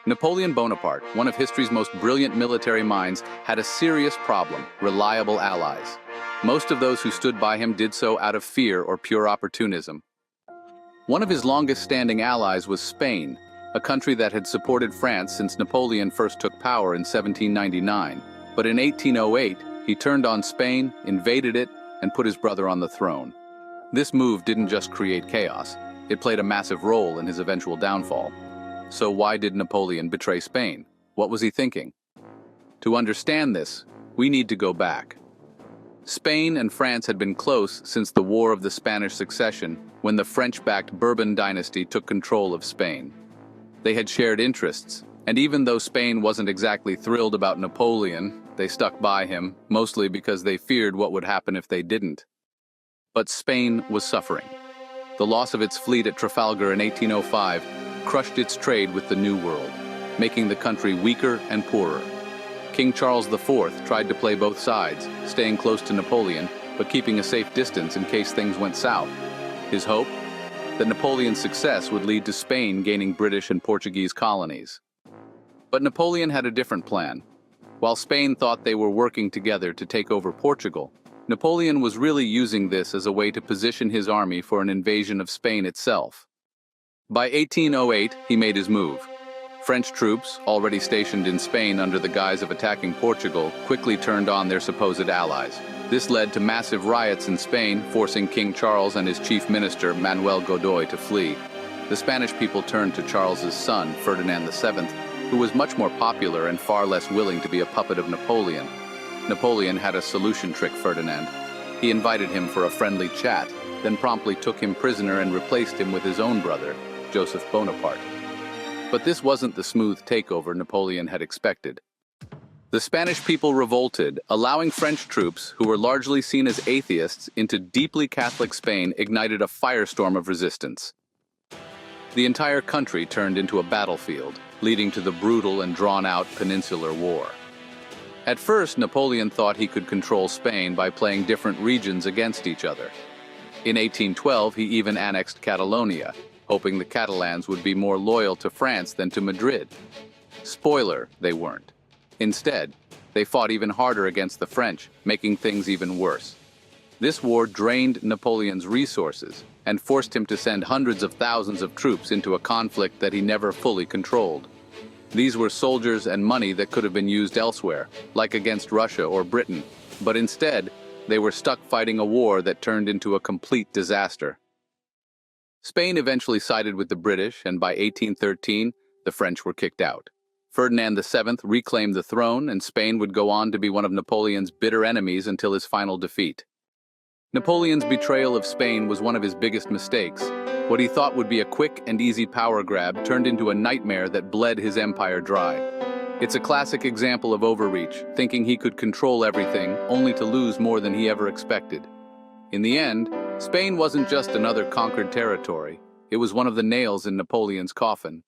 Napoleon Bonaparte, one of history's most brilliant military minds, had a serious problem: reliable allies. Most of those who stood by him did so out of fear or pure opportunism. One of his longest-standing allies was Spain, a country that had supported France since Napoleon first took power in 1799. But in 1808, he turned on Spain, invaded it, and put his brother on the throne. This move didn't just create chaos, it played a massive role in his eventual downfall. So why did Napoleon betray Spain? What was he thinking? To understand this, we need to go back. Spain and France had been close since the War of the Spanish Succession, when the French-backed Bourbon dynasty took control of Spain. They had shared interests, and even though Spain wasn't exactly thrilled about Napoleon, they stuck by him, mostly because they feared what would happen if they didn't. But Spain was suffering. The loss of its fleet at Trafalgar in 1805 crushed its trade with the New World, making the country weaker and poorer. King Charles IV tried to play both sides, staying close to Napoleon, but keeping a safe distance in case things went south. His hope? That Napoleon's success would lead to Spain gaining British and Portuguese colonies. But Napoleon had a different plan. While Spain thought they were working together to take over Portugal, Napoleon was really using this as a way to position his army for an invasion of Spain itself. By 1808, he made his move. French troops, already stationed in Spain under the guise of attacking Portugal, quickly turned on their supposed allies. This led to massive riots in Spain, forcing King Charles and his chief minister, Manuel Godoy, to flee. The Spanish people turned to Charles's son, Ferdinand VII, who was much more popular and far less willing to be a puppet of Napoleon. Napoleon had a solution trick Ferdinand. He invited him for a friendly chat, then promptly took him prisoner and replaced him with his own brother, Joseph Bonaparte. But this wasn't the smooth takeover Napoleon had expected. The Spanish people revolted, allowing French troops, who were largely seen as atheists, into deeply Catholic Spain ignited a firestorm of resistance. The entire country turned into a battlefield, leading to the brutal and drawn-out Peninsular War. At first, Napoleon thought he could control Spain by playing different regions against each other. In 1812, he even annexed Catalonia, hoping the Catalans would be more loyal to France than to Madrid. Spoiler, they weren't. Instead, they fought even harder against the French, making things even worse. This war drained Napoleon's resources and forced him to send hundreds of thousands of troops into a conflict that he never fully controlled. These were soldiers and money that could have been used elsewhere, like against Russia or Britain, but instead, they were stuck fighting a war that turned into a complete disaster. Spain eventually sided with the British, and by 1813, the French were kicked out. Ferdinand VII reclaimed the throne, and Spain would go on to be one of Napoleon's bitter enemies until his final defeat. Napoleon's betrayal of Spain was one of his biggest mistakes. What he thought would be a quick and easy power grab turned into a nightmare that bled his empire dry. It's a classic example of overreach, thinking he could control everything, only to lose more than he ever expected. In the end, Spain wasn't just another conquered territory. It was one of the nails in Napoleon's coffin.